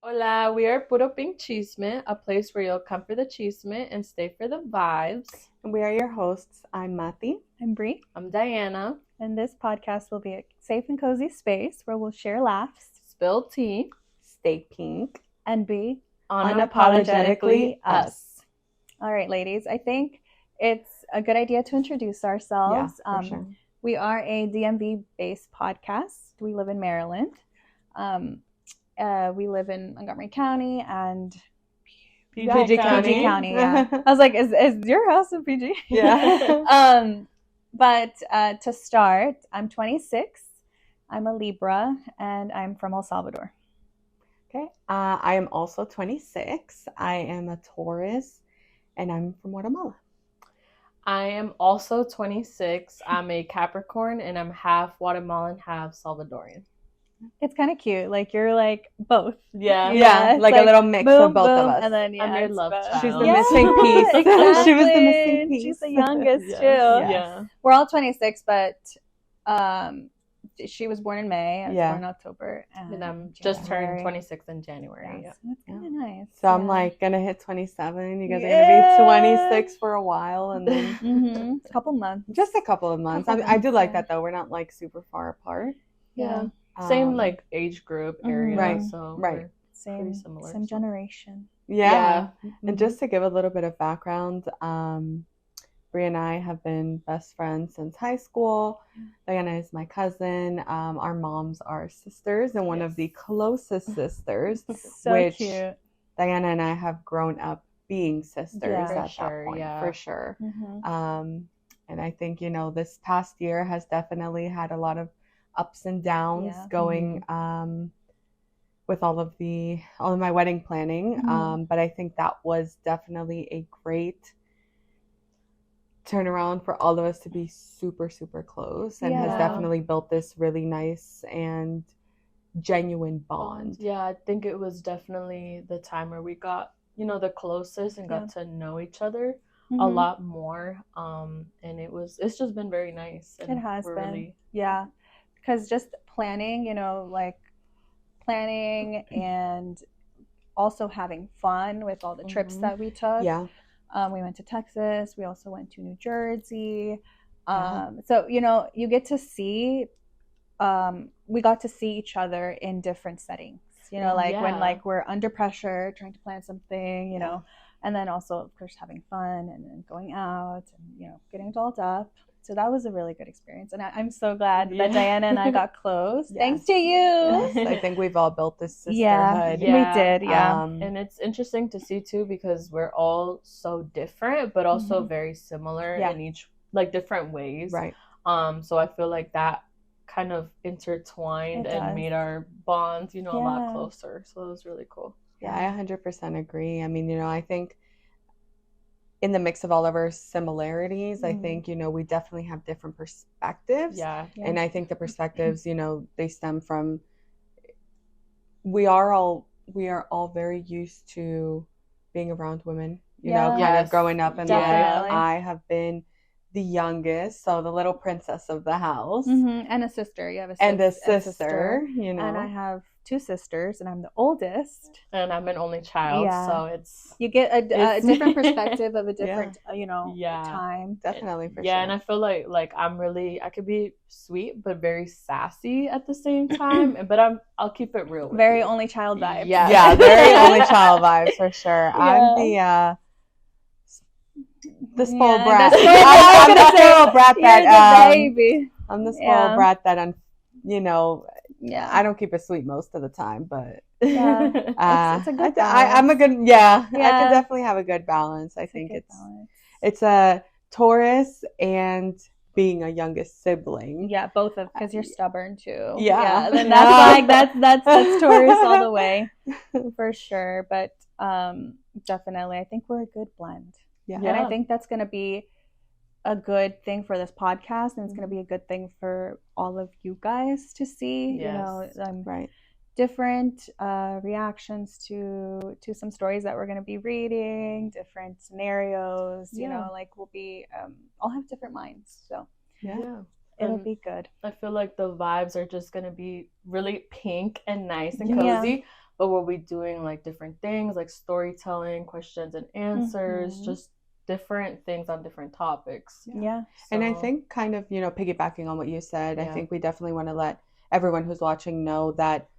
Hola, we are Puro Pink Chisme, a place where you'll come for the chisme and stay for the vibes. And we are your hosts. I'm Mati. I'm Bree. I'm Diana. And this podcast will be a safe and cozy space where we'll share laughs, Spill tea, stay pink, and be unapologetically us. All right, ladies. I think it's a good idea to introduce ourselves. Yeah, for sure. We are a DMV-based podcast. We live in Maryland. We live in Montgomery County and PG County. Yeah, I was like, is your house in PG? Yeah. But to start, I'm 26. I'm a Libra, and I'm from El Salvador. Okay. I am also 26. I am a Taurus, and I'm from Guatemala. I am also 26. I'm a Capricorn, and I'm half Guatemalan, half Salvadorian. It's kind of cute. Like, you're like both. Yeah. Yeah, like a little mix boom, of both boom, of us. And then, I'm your it's love both. child. She's the Yeah, missing piece. Exactly. She was the missing piece. She's the youngest, Yes. too. Yeah. We're all 26, but she was born in May. I was Yeah. born in October. And I'm just January. turned 26 in January. Yeah, so that's kind of nice. So I'm like gonna hit 27. You guys are gonna be 26 for a while, and then a couple months. just a couple of months. Couple I do months, like yeah. that though. We're not like super far apart. Yeah. Same Um, like age group area. Right, So right. same pretty similar, same so. generation. Yeah. Mm-hmm. And just to give a little bit of background, Brie and I have been best friends since high school. Diana is my cousin. Our moms are sisters, and one of the closest sisters, So which cute. Diana and I have grown up being sisters Yeah. at For that sure, point, yeah. for sure. Mm-hmm. And I think, this past year has definitely had a lot of ups and downs Yeah. going with all of my wedding planning. Mhm. But I think that was definitely a great turnaround for all of us to be super, super close, and has Yeah. definitely built this really nice and genuine bond. Yeah, I think it was definitely the time where we got, the closest and got to know each other a Mhm. lot more. And it's just been very nice. And It has we're been. really, Yeah. Because just planning, planning and also having fun with all the trips Mhm. that we took. Yeah. We went to Texas. We also went to New Jersey. Yeah. So, you get to see, we got to see each other in different settings, when Yeah. we're under pressure, trying to plan something, Yeah. and then also, of course, having fun and then going out and, getting dolled up. So that was a really good experience. And I'm so glad Yeah. that Diana and I got close. Yes. Thanks to you. Yes, I think we've all built this sisterhood. Yeah. We did. Yeah. and it's interesting to see too, because we're all so different, but also Mhm. very similar Yeah. in each, like, different ways. Right. So I feel like that kind of intertwined It and does. made our bonds, a lot Yeah. closer. So it was really cool. Yeah, I 100% agree. I mean, I think in the mix of all of our similarities, I Mhm. think, we definitely have different perspectives. Yeah. Yeah. And I think the perspectives, they stem from, we are all very used to being around women, Yeah. kind Yes. of growing up in Definitely. life. I have been the youngest, so the little princess of the house. Mhm. And a sister. You have a And a sister. sister, And I have two sisters, and I'm the oldest. And I'm an only child, Yeah. so it's You get a It's- different perspective of a different, Yeah. time. Definitely, for yeah, sure. and I feel like I could be sweet but very sassy at the same time, but I'll keep it real. With Very you. only child vibes. Yeah. Yeah, very only child vibes, for sure. Yeah. I'm the spoiled Yeah, brat. the spoiled- I'm I was the gonna say, spoiled brat You're that the baby. I'm the spoiled Yeah. brat that Yeah. I don't keep it sweet most of the time, but Yeah. It's a good balance. I'm a good I Yeah. can definitely have a good balance. I It's a think good balance. it's a Taurus and being a youngest sibling. Yeah, both of, because you're stubborn too. Yeah. And then that's Taurus all the way, for sure. But definitely, I think we're a good blend. Yeah. And I think that's going to be a good thing for this podcast, and it's going to be a good thing for all of you guys to see. Yes. Right. Different reactions to some stories that we're going to be reading, different scenarios. Yeah. We'll be all have different minds, so Yeah. it'll And be good. I feel like the vibes are just gonna be really pink and nice and Yeah. cozy. but we'll be doing like different things like storytelling, questions and answers, just different things on different topics. Yeah. And I So, think kind of, piggybacking on what you said, I Yeah. think we definitely want to let everyone who's watching know that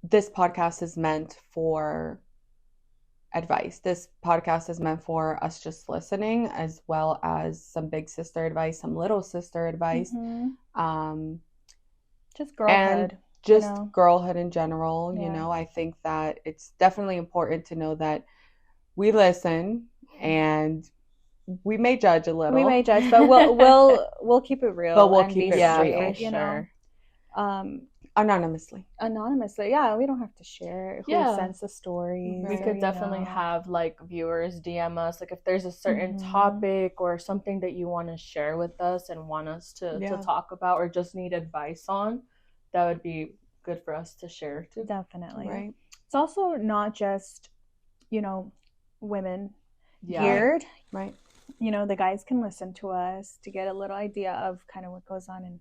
this podcast is meant for advice. This podcast is meant for us just listening, as well as some big sister advice, some little sister advice, just girlhood, and just you know? girlhood in general. Yeah. I think that it's definitely important to know that we listen and we may judge a little. We may judge, but we'll keep it real. But we'll and keep be it straight, real. for you know. sure. Anonymously. Anonymously, yeah. We don't have to share who Yeah. sends the stories. We Right. could you definitely know. have like viewers DM us, like if there's a certain Mhm. topic or something that you want to share with us and want us to Yeah. talk about or just need advice on, that would be good for us to share too. Definitely. Right. It's also not just, women Yeah. geared. Right. The guys can listen to us to get a little idea of kind of what goes on in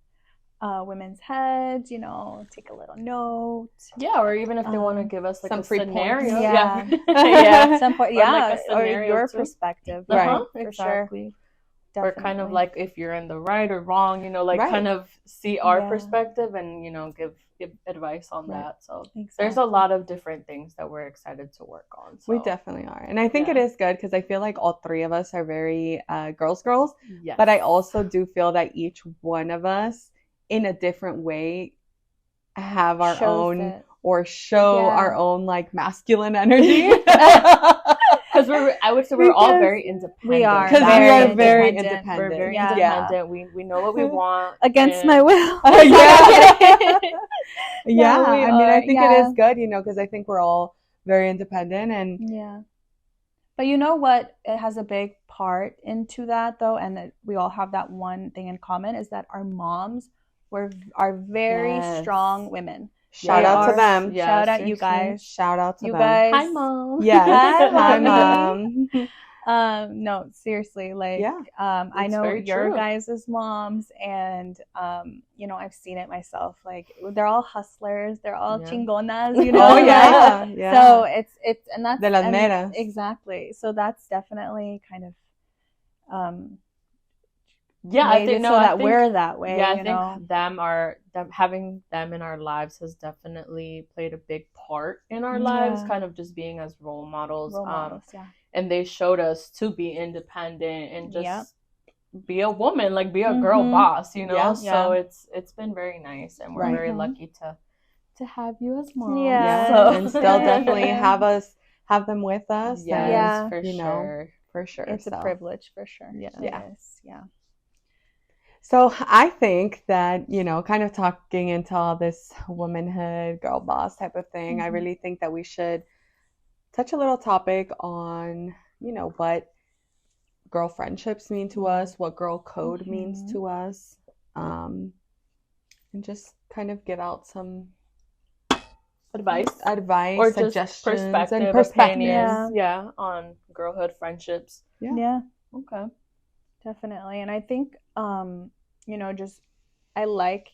women's heads, take a little note. Yeah, or even if they want to give us like some a free points. scenario. Yeah. Yeah. Some point, Or yeah, like a or scenario your too. perspective, Right. Uh-huh, for exactly. sure. Or kind of Definitely. like if you're in the right or wrong, like Right. kind of see our Yeah. perspective and give advice on Right. that. So there's Exactly. a lot of different things that we're excited to work on. So. We definitely are. And I think it Yeah. is good because I feel like all three of us are very girls. Yes. But I also do feel that each one of us, in a different way, have our Shows own it. or show Yeah. our own like masculine energy. Because I would say we're all Because very independent. We are. Because we Very are very independent. independent. We're very Yeah. independent. We know what we want. Against and- my will. Yeah. Yeah. No, we I mean, I are, think yeah. it is good, because I think we're all very independent and Yeah. But you know what? It has a big part into that, though, and that we all have that one thing in common is that our moms are very Yes. strong women. shout They out to are- them. Yeah, Shout out you seriously. guys. Shout out to You them. guys. Hi, Mom. Yes. Hi, Hi, Mommy. Mom. No, seriously, like, Yeah. I It's know very your true. guys' moms, and I've seen it myself. Like, they're all hustlers, they're all Yeah. chingonas, Oh, yeah. Yeah. So it's and that's De las and- meras. exactly. So that's definitely kind of Yeah, I made think it no, so I that think, we're that way. Yeah, I you think know? having them in our lives has definitely played a big part in our lives, Yeah. kind of just being as role models. Role models, yeah. And they showed us to be independent and just Yep. be a woman, like be a girl Mhm. boss, Yeah. So it's been very nice, and we're Right. very Mhm. lucky to have you as mom. Yeah. So. And still definitely Yeah. have them with us. Yes, and, Yeah. for you know, sure. for sure. It's a So- privilege for sure. Yeah. It Yeah. is, yeah. So I think that, kind of talking into all this womanhood, girl boss type of thing, I Mhm. really think that we should touch a little topic on, what girl friendships mean to us, what girl code means Mhm. to us, and just kind of give out some Advice. advice, Or just suggestions, perspective, and perspectives. opinions, on girlhood friendships. Yeah. Yeah, Okay. definitely. And I think just I like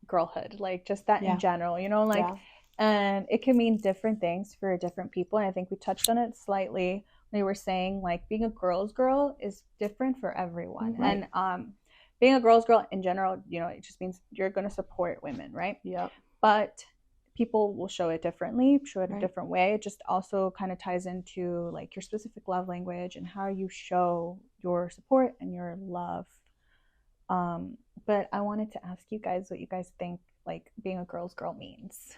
girlhood, like just that Yeah. in general, like Yeah. and it can mean different things for different people. And I think we touched on it slightly when we were saying like being a girl's girl is different for everyone. Right. And being a girl's girl in general, it just means you're going to support women, right? Yep. But people will show it differently, show it a Right. different way. It just also kind of ties into like your specific love language and how you show your support and your love. But I wanted to ask you guys what you guys think like being a girl's girl means.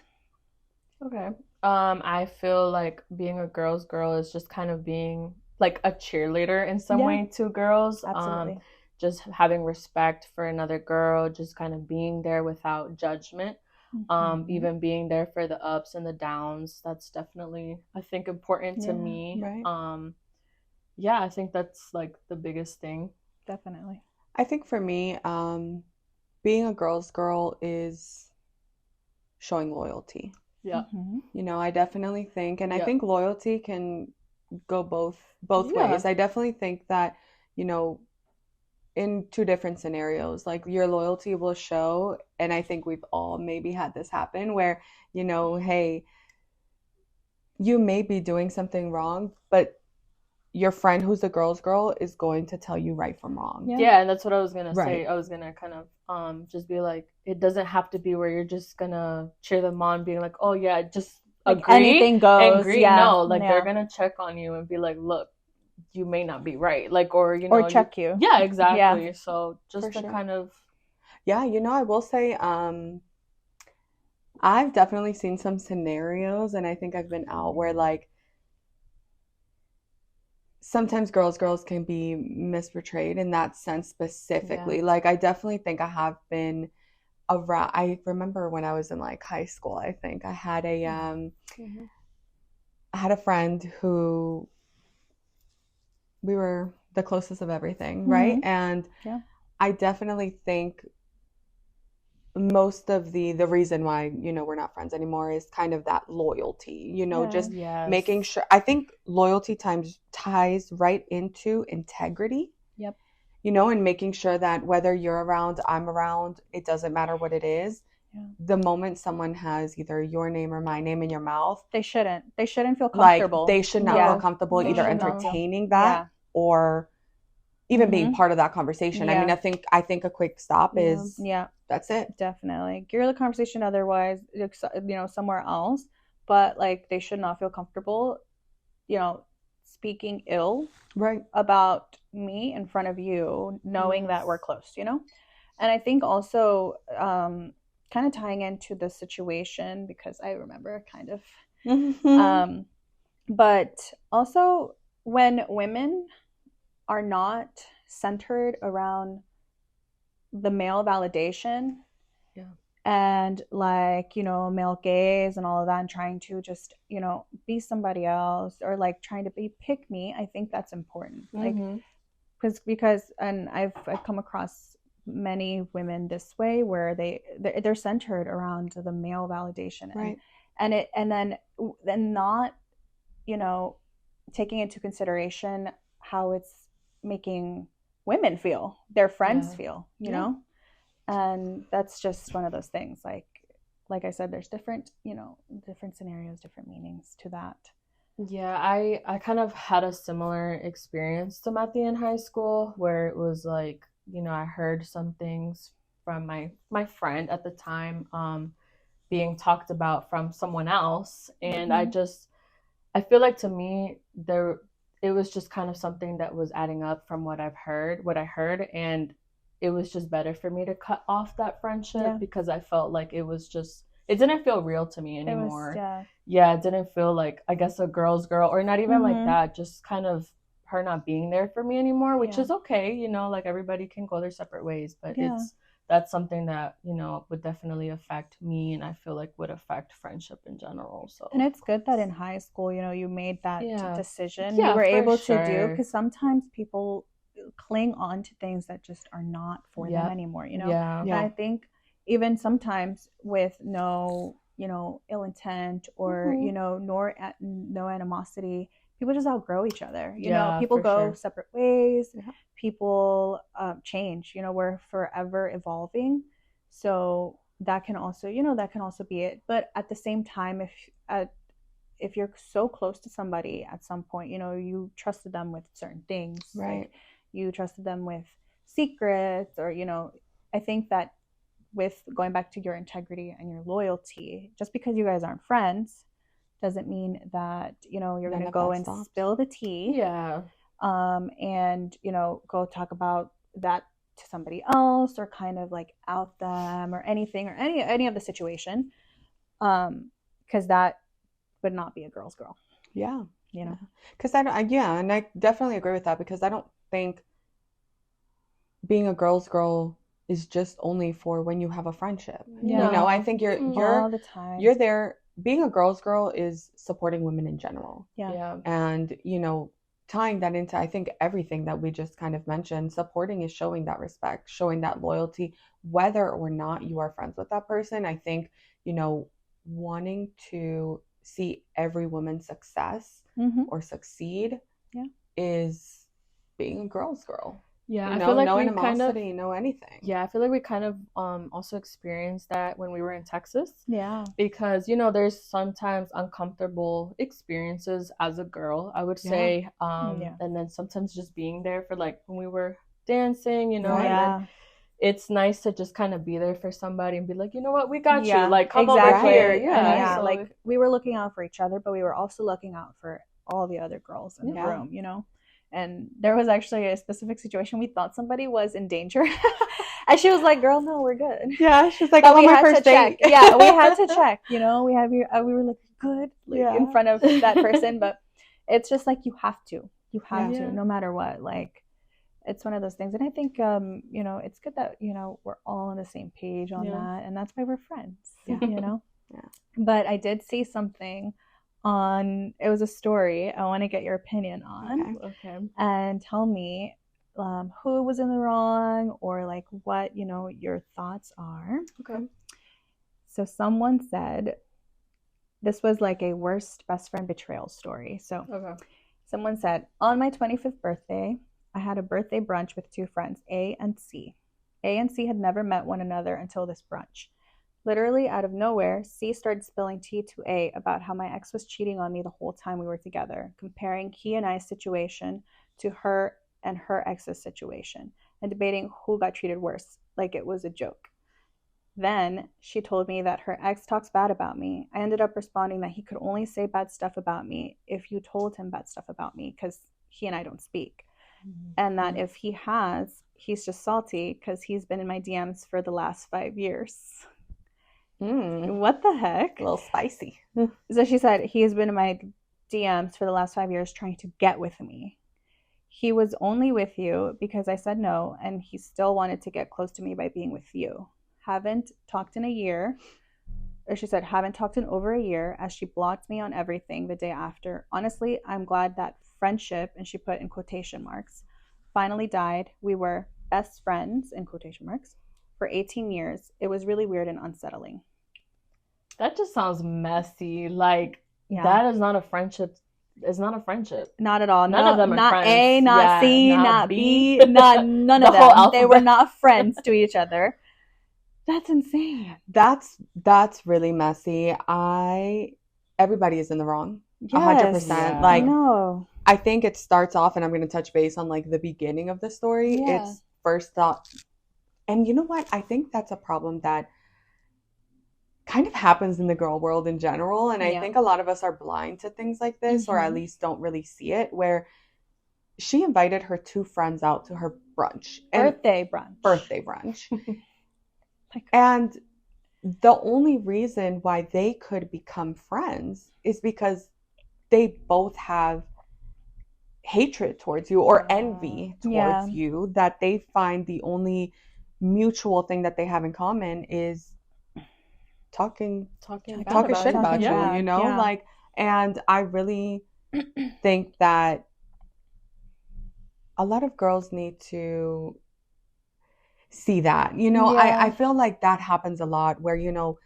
Okay. I feel like being a girl's girl is just kind of being like a cheerleader in some Yeah. way to girls. Absolutely. Just having respect for another girl, just kind of being there without judgment. Mhm. Even being there for the ups and the downs. That's definitely, I think, important to Yeah. me. Right. Yeah, I think that's like the biggest thing. Definitely. I think for me, being a girl's girl is showing loyalty. Yeah. Mhm. I definitely think, and I Yep. think loyalty can go both Yeah. ways. I definitely think that, in two different scenarios. Like your loyalty will show, and I think we've all maybe had this happen where, you know, hey, you may be doing something wrong, but your friend who's a girl's girl is going to tell you right from wrong. Yeah, and that's what I was gonna say. Right. I was gonna kind of just be like, it doesn't have to be where you're just gonna cheer them on, being like, oh yeah, just Like agree, anything goes. agree. Yeah. No, like Yeah. they're gonna check on you and be like, look, you may not be right, like, or you know, Or check you. Yeah, exactly. Yeah. So just For to sure. kind of, Yeah, you know, I will say, I've definitely seen some scenarios, and I think I've been out where like sometimes girls can be misportrayed in that sense specifically. Yeah. Like I definitely think I have been around. I remember when I was in like high school, I think I had a I had a friend who we were the closest of everything, right? And Yeah. I definitely think most of the reason why, you know, we're not friends anymore is kind of that loyalty, you know, Yeah. just yes, making sure. I think loyalty ties right into integrity. Yep. You know, and making sure that whether you're around, I'm around, it doesn't matter what it is. Yeah. The moment someone has either your name or my name in your mouth, They shouldn't feel like comfortable. they should not Yeah. feel comfortable They either should not. entertaining that Yeah. or even being part of that conversation. I Yeah. mean, I think a quick stop is Yeah. that's it. Definitely. Gear the conversation otherwise, you know, somewhere else. But like they should not feel comfortable, you know, speaking ill Right. about me in front of you, knowing that we're close, you know? And I think also kind of tying into the situation, because I remember kind of but also when women are not centered around the male validation and like, you know, male gaze and all of that, and trying to just, you know, be somebody else or like trying to be pick me, I think that's important. Like because and I've come across many women this way where they're centered around the male validation, right, and then not, you know, taking into consideration how it's making women feel, their friends feel, you know. And that's just one of those things, like I said, there's different, you know, different scenarios, different meanings to that. Yeah, I kind of had a similar experience to Matthew in high school where it was like, you know, I heard some things from my friend at the time being talked about from someone else, and I feel like to me it was just kind of something that was adding up from what I heard, and it was just better for me to cut off that friendship because I felt like it didn't feel real to me anymore. It didn't feel like, I guess, a girl's girl, or not even like that, just kind of her not being there for me anymore, which is okay, you know, like everybody can go their separate ways, but that's something that, you know, would definitely affect me, and I feel like would affect friendship in general. So, and it's good that in high school, you know, you made that decision. Yeah, you were able sure. to do, because sometimes people cling on to things that just are not for them anymore, you know. And I think even sometimes with no, you know, ill intent or you know, no animosity, people just outgrow each other, you know. People go separate ways. People change, you know. We're forever evolving, so that can also, you know, that can also be it. But at the same time, if you're so close to somebody at some point, you know, you trusted them with certain things, right? Like you trusted them with secrets, or, you know, I think that with going back to your integrity and your loyalty, just because you guys aren't friends doesn't mean that, you know, you're going to go and spill the tea. And, you know, go talk about that to somebody else, or kind of like out them or anything, or any of the situation, because that would not be a girl's girl. Yeah, you know, because and I definitely agree with that, because I don't think being a girl's girl is just only for when you have a friendship. You know, I think you're all the time. You're there. Being a girl's girl is supporting women in general. And, you know, tying that into, I think, everything that we just kind of mentioned, supporting is showing that respect, showing that loyalty, whether or not you are friends with that person. I think, you know, wanting to see every woman's success or succeed is being a girl's girl. Yeah, You I know, feel like no we kind of animosity, no anything. yeah, I feel like we kind of also experienced that when we were in Texas. Yeah. Because, there's sometimes uncomfortable experiences as a girl, I would say. And then sometimes just being there for like when we were dancing, and then it's nice to just kind of be there for somebody and be like, you know what, we got you. Like, come over here. Yeah. And like we were looking out for each other, but we were also looking out for all the other girls in the room, And there was actually a specific situation. We thought somebody was in danger. And she was like, girl, no, we're good. Yeah, she's like, but I'm we on my had first to check. date. Yeah, we had to check, we were like, good, in front of that person. But it's just like, you have to, no matter what. Like, it's one of those things. And I think, it's good that, we're all on the same page on that. And that's why we're friends, Yeah. But I did see something it was a story I want to get your opinion on. Okay. And tell me who was in the wrong, or like what your thoughts are. Okay. So someone said this was like a worst best friend betrayal story. So someone said, on my 25th birthday, I had a birthday brunch with two friends, A and C. A and C had never met one another until this brunch. Literally out of nowhere, C started spilling tea to A about how my ex was cheating on me the whole time we were together, comparing he and I's situation to her and her ex's situation, and debating who got treated worse, like it was a joke. Then she told me that her ex talks bad about me. I ended up responding that he could only say bad stuff about me if you told him bad stuff about me, because he and I don't speak. And that if he has, he's just salty because he's been in my DMs for the last 5 years. What the heck? A little spicy. So she said, he has been in my DMs for the last 5 years trying to get with me. He was only with you because I said no, and he still wanted to get close to me by being with you. Haven't talked in a year. Or she said, haven't talked in over a year, as she blocked me on everything the day after. Honestly, I'm glad that friendship, and she put in quotation marks, finally died. We were best friends, in quotation marks, for 18 years. It was really weird and unsettling. That just sounds messy. Like, that is not a friendship. It's not a friendship. Not at all. None of them are not friends. Not A, not C, not B, none the of them. Whole alphabet. They were not friends to each other. That's insane. That's really messy. Everybody is in the wrong. Yes. 100%. Yeah. Like, no. I think it starts off, and I'm going to touch base on like the beginning of the story. Yeah. It's first thought. And you know what? I think that's a problem that kind of happens in the girl world in general. And I think a lot of us are blind to things like this, or at least don't really see it, where she invited her two friends out to her brunch. Birthday brunch. And the only reason why they could become friends is because they both have hatred towards you, or envy towards you, that they find the only mutual thing that they have in common is talking shit about you, like. And I really think that a lot of girls need to see that, I feel like that happens a lot, where and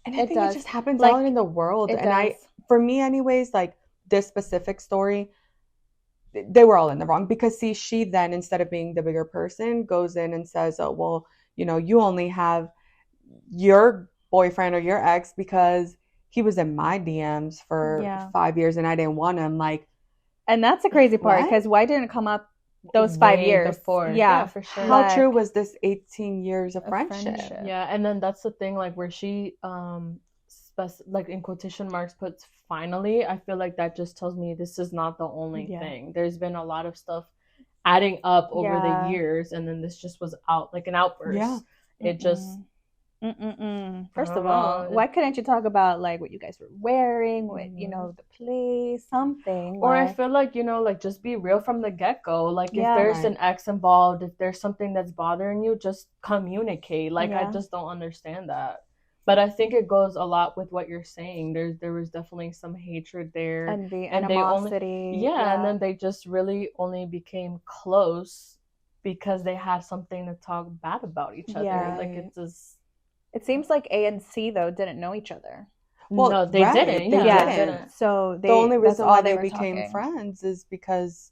I think it just happens out in the world. And for me anyways, like this specific story, they were all in the wrong, because see, she then, instead of being the bigger person, goes in and says, oh well, you only have your boyfriend or your ex because he was in my DMs for 5 years and I didn't want him. Like, and that's the crazy part, because why didn't it come up those 5 years before? Yeah, for sure. How true was this 18 years of friendship? Yeah, and then that's the thing, like where she like in quotation marks puts finally, I feel like that just tells me this is not the only thing. There's been a lot of stuff adding up over the years, and then this just was like an outburst. It just First of all, why couldn't you talk about like what you guys were wearing, what the place, something? Or I feel like like just be real from the get-go. Like if there's an ex involved, if there's something that's bothering you, just communicate. Like I just don't understand that. But I think it goes a lot with what you're saying. There was definitely some hatred there, envy, animosity. And then they just really only became close because they had something to talk bad about each other. Like it's just. It seems like A and C though didn't know each other. Well, no, they didn't. They didn't. So the only reason why they became friends is because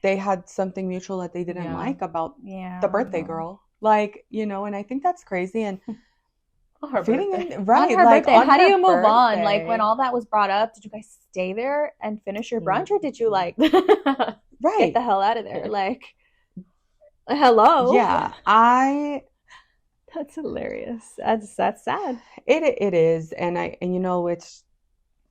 they had something mutual that they didn't like about Yeah. the birthday girl. Like, you know, and I think that's crazy. And On her feeding birthday. it right, On her like birthday. on How do her you move on? birthday. Like when all that was brought up, did you guys stay there and finish your brunch, or did you like right, get the hell out of there? Like, hello. Yeah, That's hilarious. That's sad. it is, and you know, it's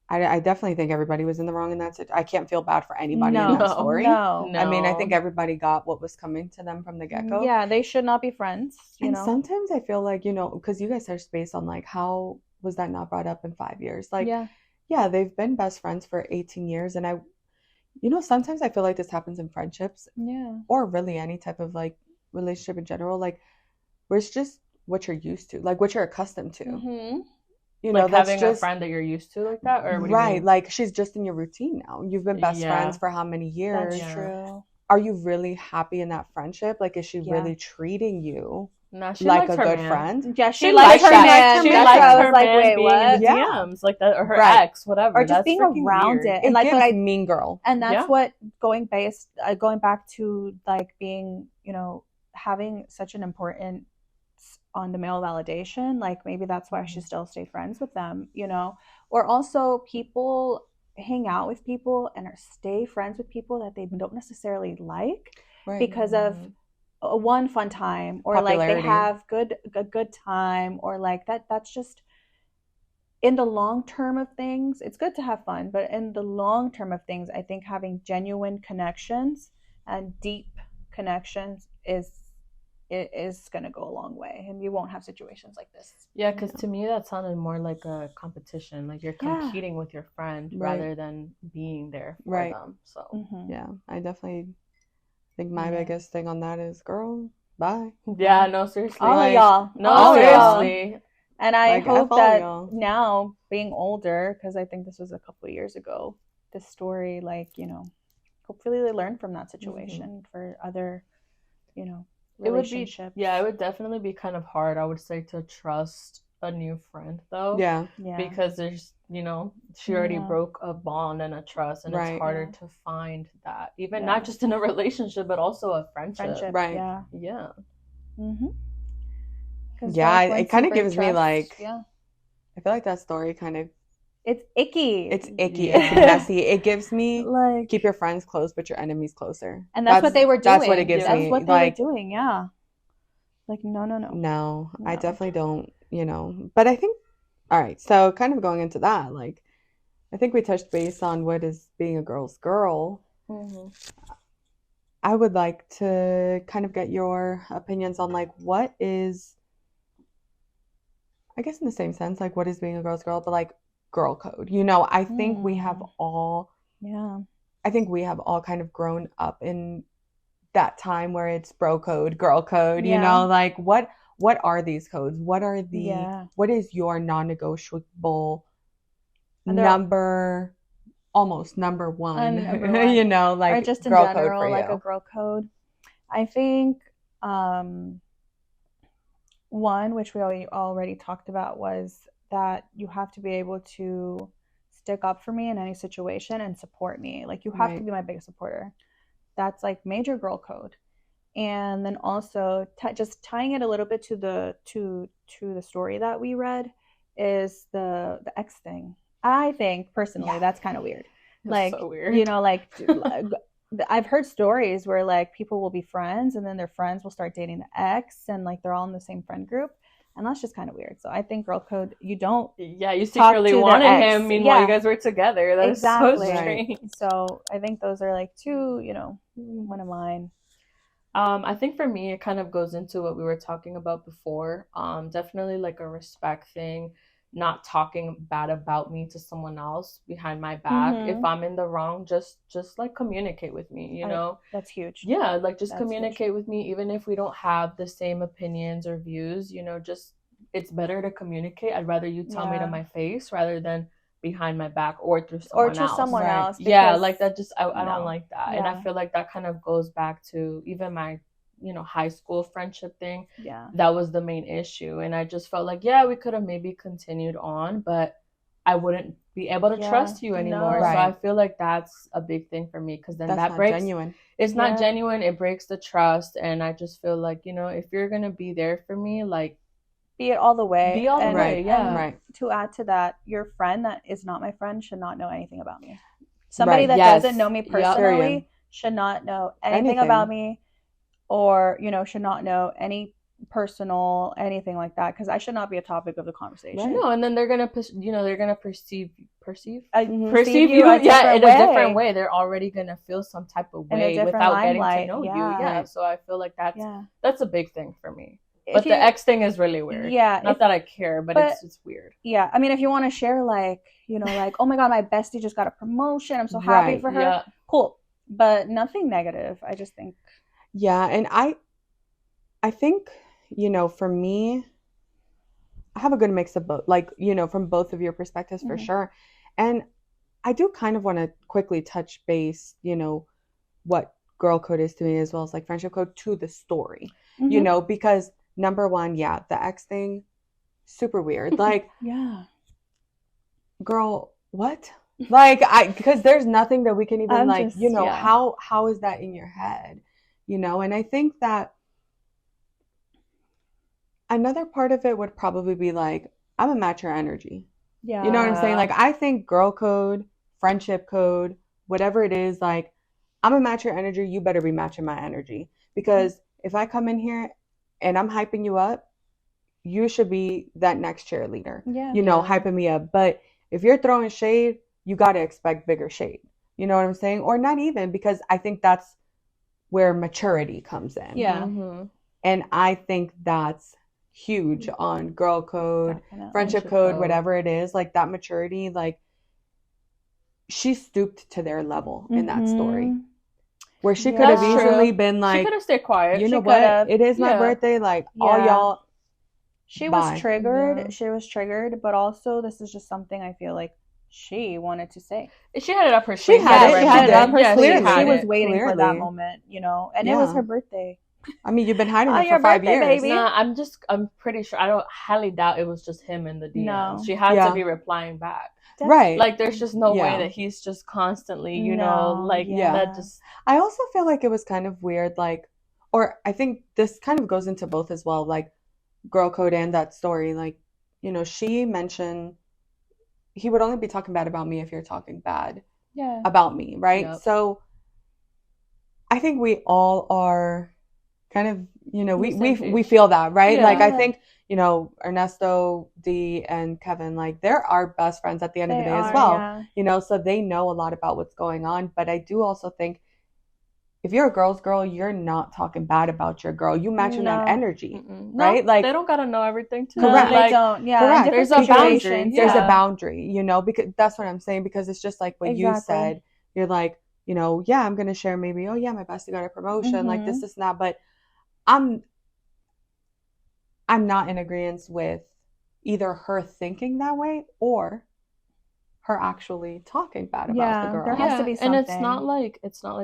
I definitely think everybody was in the wrong in that situation. I can't feel bad for anybody in that story. No. I mean, I think everybody got what was coming to them from the get-go. Yeah, they should not be friends. You know, sometimes I feel like, you know, because you guys touched base on like how was that not brought up in 5 years? Like, yeah, they've been best friends for 18 years, and you know, sometimes I feel like this happens in friendships, or really any type of like relationship in general, like where it's just what you're used to, like what you're accustomed to. Mm-hmm. You know, like that's having just a friend that you're used to like that, or what right, do you mean? like she's just in your routine now. You've been best friends for how many years? That's true. Are you really happy in that friendship? Like, is she really treating you she like likes a good man. friend? Yeah, she likes her man. She That's likes why I was her like, man wait, being what? in the DMs, like that, or her ex, whatever, or just being around weird. it. And it like gives mean girl. And that's what going back to like being, you know, having such an important on the male validation, like maybe that's why she still stay friends with them, you know. Or also people hang out with people and stay friends with people that they don't necessarily like because of one fun time, or like they have a good time, or like that's just in the long term of things. It's good to have fun, but in the long term of things, I think having genuine connections and deep connections is going to go a long way, and you won't have situations like this. Yeah, because to me that sounded more like a competition, like you're competing with your friend rather than being there for them. So yeah, I definitely think my biggest thing on that is, girl, bye. Yeah, no, seriously. All of y'all. No, seriously. And I hope that now, being older, because I think this was a couple of years ago, this story, like, you know, hopefully they learn from that situation for other, you know, relationships. It would definitely be kind of hard, I would say, to trust a new friend, though. Yeah. Because there's, you know, she already broke a bond and a trust, and it's harder to find that, even not just in a relationship, but also a friendship. Right. Yeah. Mm-hmm. Yeah, it kind of gives me like, I feel like that story kind of, it's icky. It's messy. It gives me like, keep your friends close, but your enemies closer. And that's what they were doing. That's what it gives me. That's what they were doing. Yeah. Like, no. I definitely don't, you know, but I think, all right. So kind of going into that, like, I think we touched base on what is being a girl's girl. Mm-hmm. I would like to kind of get your opinions on like, what is, I guess in the same sense, like what is being a girl's girl, but like girl code. You know, I think we have all kind of grown up in that time where it's bro code, girl code, you know, like what are these codes? What are what is your non-negotiable number one, you know, like, or just in girl general, code for like you? a girl code. I think one, which we already talked about, was that you have to be able to stick up for me in any situation and support me. Like, you have to be my biggest supporter. That's like major girl code. And then also just tying it a little bit to the story that we read is the ex thing. I think personally that's kind of weird. Like, so weird. You know, like I've heard stories where like people will be friends and then their friends will start dating the ex, and like they're all in the same friend group, and that's just kind of weird. So I think girl code, you don't you secretly wanted him, meanwhile you guys were together. That is so strange. So I think those are like two, you know, one of mine. I think for me it kind of goes into what we were talking about before. Definitely like a respect thing. Not talking bad about me to someone else behind my back. If I'm in the wrong, just like communicate with me, you know. That's huge. Yeah, like just communicate with me, even if we don't have the same opinions or views, you know. Just, it's better to communicate. I'd rather you tell me to my face rather than behind my back or through someone else. Yeah, like that just I don't like that. And I feel like that kind of goes back to even my, you know, high school friendship thing. That was the main issue, and I just felt like we could have maybe continued on, but I wouldn't be able to trust you anymore. No. So I feel like that's a big thing for me, because then That's that not breaks. genuine. It's not genuine. It breaks the trust, and I just feel like, you know, if you're gonna be there for me, like, be it all the way. Be all the way, yeah. And Right. to add to that, your friend that is not my friend should not know anything about me. Somebody Right. that Yes. doesn't know me Yep. personally Period. should not know anything about me, or, you know, should not know any personal anything like that, because I should not be a topic of the conversation. Right. No, and then they're gonna, you know, they're gonna perceive perceive you a different in a different way. They're already gonna feel some type of In a way different without getting to limelight, know you. yeah. Yeah. So I feel like that's a big thing for me. If But you- the ex thing is really weird. Yeah. Not that I care, but it's weird. Yeah. I mean, if you want to share, like, you know, like, oh my God, my bestie just got a promotion, I'm so happy Right. for her. Yeah. Cool. But nothing negative. I just think. Yeah, and I think, you know, for me, I have a good mix of both, like, you know, from both of your perspectives for sure. And I do kind of want to quickly touch base, you know, what girl code is to me, as well as like friendship code to the story, you know, because number one, yeah, the ex thing, super weird. Like, Yeah. girl, what? Like, because there's nothing that we can even I'm like, just- you know, yeah. how is that in your head? You know, and I think that another part of it would probably be like, I'm a match your energy. Yeah. You know what I'm saying? Like, I think girl code, friendship code, whatever it is, like, I'm a match your energy. You better be matching my energy. Because if I come in here and I'm hyping you up, you should be that next cheerleader, Yeah. you know, hyping me up. But if you're throwing shade, you got to expect bigger shade. You know what I'm saying? Or not even, because I think that's where maturity comes in. Yeah. Mm-hmm. And I think that's huge on girl code, Definitely. friendship code, whatever it is. Like, that maturity, like, she stooped to their level in that story. Where she could have That's easily true. been She like, could have stayed quiet. you know She what? could've. It is my Yeah. birthday. Like, all Yeah. y'all. She Bye. was triggered. Yeah. She was triggered, but also this is just something I feel like she wanted to say. She had it up her She sleeve. had it. She She had it did. up her Yeah, sleeve. had She was it. waiting for that Clearly. moment, you know, and it was Yeah. her birthday. I mean, you've been hiding On it your for 5 birthday, years. baby. Nah, I'm pretty sure. I don't highly doubt it was just him in the DMs. No. She had Yeah. to be replying back. Right. Like, there's just no Yeah. way that he's just constantly, you know, No, like, yeah. that just. I also feel like it was kind of weird, like, or I think this kind of goes into both as well, like girl code and that story. Like, you know, she mentioned he would only be talking bad about me if you're talking bad Yeah. about me, right? Yep. So I think we all are kind of, you know, On the we same page. feel that, right? Yeah. Like, I think, you know, Ernesto, Dee, and Kevin, like, they're our best friends at the end of the day as well. Yeah. You know, so they know a lot about what's going on. But I do also think if you're a girl's girl, you're not talking bad about your girl. You matching that No. energy, Mm-mm. right? No, Like, they don't gotta know everything too. No, Correct. they Like, don't. Yeah. correct. In different There's a boundary. situations, there's Yeah. a boundary, you know, because that's what I'm saying. Because it's just like what you Exactly. said. You're like, you know, yeah, I'm gonna share maybe, oh yeah, my bestie got a promotion, like this, and that. But I'm not in agreement with either her thinking that way or her actually talking bad about Yeah, the girl. there has to be and it's something. not like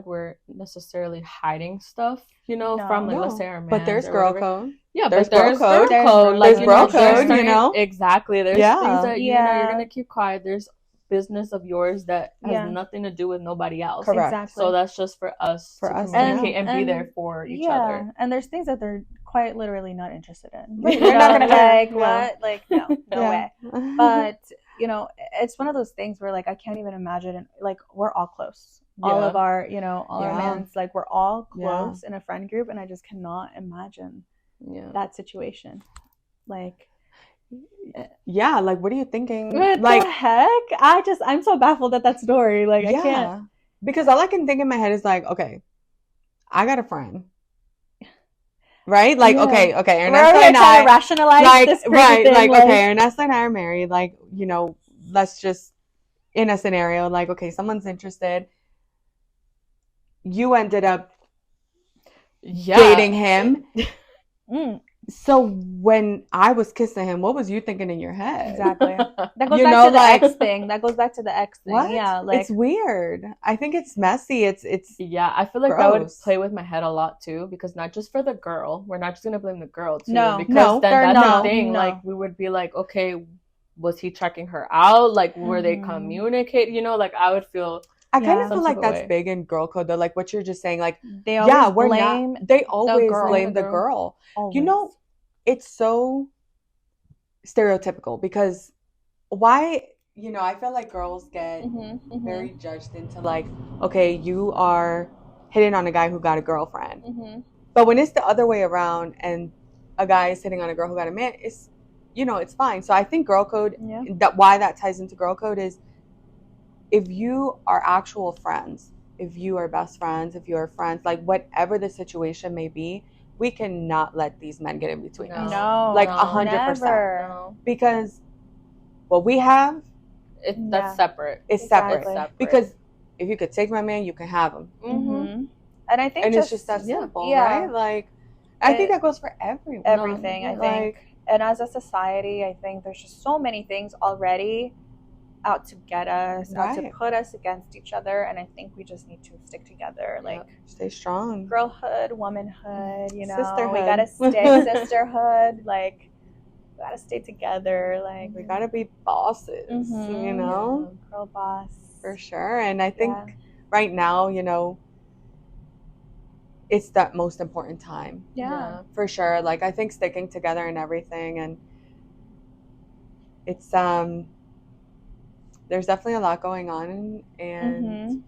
we're necessarily hiding stuff, you know, No. from, like, No. let's say our man. But there's girl code. Yeah, There's but there's bro code. girl code. There's Like, bro you know, there's code, you certain- know? Exactly. There's Yeah. things that, you know, Yeah. you're gonna keep quiet. There's business of yours that has Yeah. nothing to do with nobody else. Correct. Exactly. So that's just for us For to us to communicate know. and be And- there for each yeah. other. And there's things that they're quite literally not interested in. Right. They're not gonna be Yeah. like, Yeah. what? Like, no, no Yeah. way. But you know, it's one of those things where, like, I can't even imagine. Like, we're all close. All Yeah. of our, you know, all our Yeah. mans, like, we're all Yeah. close in a friend group, and I just cannot imagine Yeah. that situation. Like, Yeah, like, what are you thinking? what Like, the heck? I'm so baffled at that story. Like, I can't. Because all I can think in my head is like, okay, I got a friend. Right? Like, Yeah. okay, We're Ernesto over here and trying I, to rationalize like, this crazy right, thing, like, okay, Ernesto and I are married, like, you know, let's just, in a scenario, like, okay, someone's interested. You ended up Yeah. dating him. Mm, So when I was kissing him, what was you thinking in your head? exactly. That goes You back know, to the like- ex thing. That goes back to the ex thing. What? Yeah, like, It's weird. I think it's messy. It's Yeah, I feel like that would Gross. play with my head a lot too, because not just for the girl, we're not just gonna blame the girl too, No. because No, then they're that's not. the thing. No. Like, we would be like, okay, was he checking her out? Like, were they Mhm. communicating? You know, like, I would feel I kind Yeah. of feel some like type of that's way. big in girl code though. Like what you're just saying, like They always yeah, we're blame not. They always girl. blame The the girl. always. You know, it's so stereotypical because why? You know, I feel like girls get very judged into like, okay, you are hitting on a guy who got a girlfriend, but when it's the other way around and a guy is hitting on a girl who got a man, it's, you know, it's fine. So I think girl code, Yeah. that why that ties into girl code is if you are actual friends, if you are best friends, if you are friends, like whatever the situation may be, we cannot let these men get in between us. No. Like no, 100%. Never. No. Because what we have, That's separate. it's Exactly. separate. Because if you could take my man, you can have him. Mm-hmm. And I think And it's just that simple, right? Like, I think that goes for everyone. Everything, I think. Like, and as a society, I think there's just so many things already out to get us, out to put us against each other. And I think we just need to stick together. Like, stay strong. Girlhood, womanhood, you know. Sisterhood. We gotta stay sisterhood. Like, we gotta stay together. Like, we gotta be bosses, you know? Girl boss. For sure. And I think right now, you know, it's that most important time. Yeah. For sure. Like, I think sticking together and everything, and it's there's definitely a lot going on, and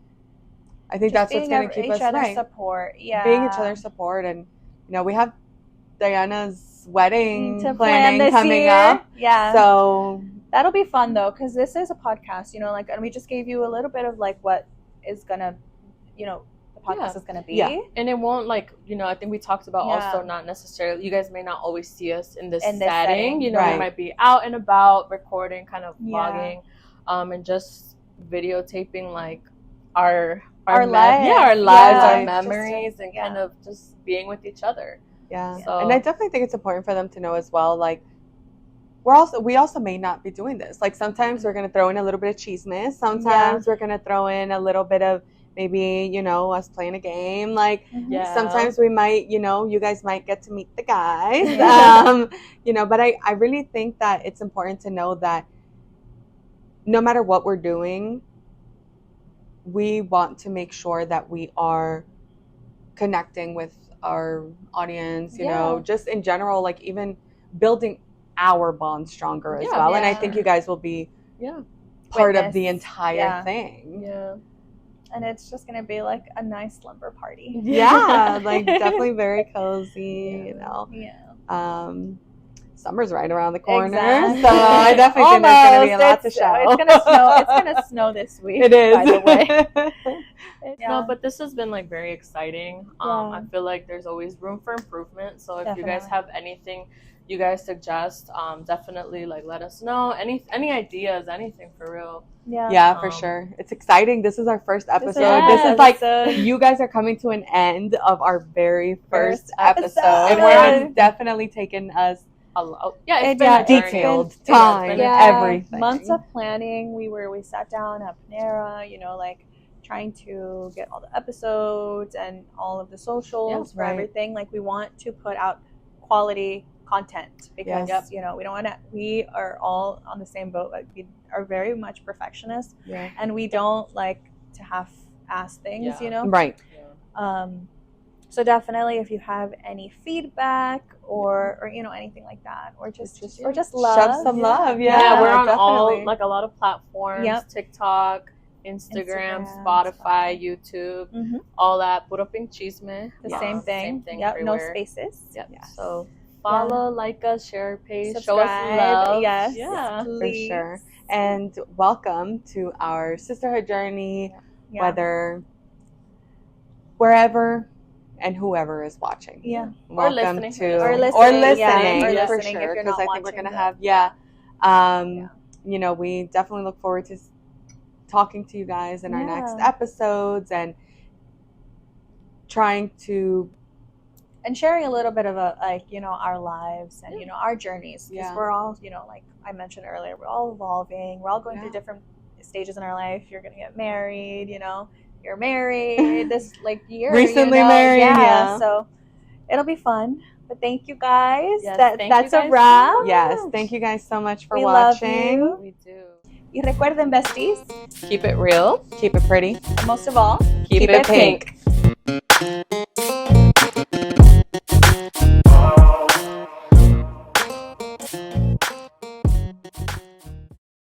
I think just that's what's going to keep us right. Support. Yeah. Being each other's support. And, you know, we have Diana's wedding planning coming year. up. Yeah. So that'll be fun though, because this is a podcast, you know, like, and we just gave you a little bit of like what is gonna, you know, the podcast is gonna be. Yeah. And it won't, like, you know, I think we talked about also not necessarily, you guys may not always see us in this setting. You know, we might be out and about recording, kind of vlogging, and just videotaping like our lives, our memories, and kind of just being with each other. Yeah. So, and I definitely think it's important for them to know as well, like, we also may not be doing this. Like, sometimes we're going to throw in a little bit of chisme. Sometimes we're going to throw in a little bit of maybe, you know, us playing a game. Like, sometimes we might, you know, you guys might get to meet the guys. You know, but I really think that it's important to know that no matter what we're doing, we want to make sure that we are connecting with our audience, you know, just in general, like even building our bond stronger as well. And I think you guys will be part of the entire thing. Yeah. And it's just going to be like a nice slumber party. Yeah, like definitely very cozy, you know. Yeah. Summer's right around the corner, so I definitely think there's going to be a lot to show. It's going to snow. It's going to snow this week. It is, by the way. No, but this has been like very exciting. I feel like there's always room for improvement. So if you guys have anything you guys suggest, definitely like let us know. Any ideas, anything for real. Yeah, for sure. It's exciting. This is our first episode. This is like you guys are coming to an end of our very first episode, and it's definitely taken us it's been detailed time, everything. Months of planning. We sat down at Panera, you know, like trying to get all the episodes and all of the socials for everything. Like, we want to put out quality content because you know, we are all on the same boat. Like, we are very much perfectionists, and we don't like to half-ass things, you know. Right. So definitely, if you have any feedback or you know, anything like that, or just love, shove some love. Yeah, we're on all, like, a lot of platforms. TikTok, Instagram, Spotify, YouTube, all that. Puro Pink Chisme. The same thing. Yep, no spaces. Yep. Follow, like us, share our page, subscribe. Show us love. Yes. Yeah. Please. For sure. And welcome to our sisterhood journey, whether wherever and whoever is watching. Yeah. Welcome listening. or listening for sure, because I think we're going to have you know, we definitely look forward to talking to you guys in our next episodes and trying to and sharing a little bit of you know, our lives and you know, our journeys, because we're all, you know, like I mentioned earlier, we're all evolving, we're all going through different stages in our life. You're going to get married, you know, you're married this like year, recently you know? married, so it'll be fun. But thank you guys. Yes, That's you guys a wrap. so Yes, thank you guys so much for We love watching. you. We do. Y recuerden, besties, Keep it real. Keep it pretty. and most of all, Keep it pink.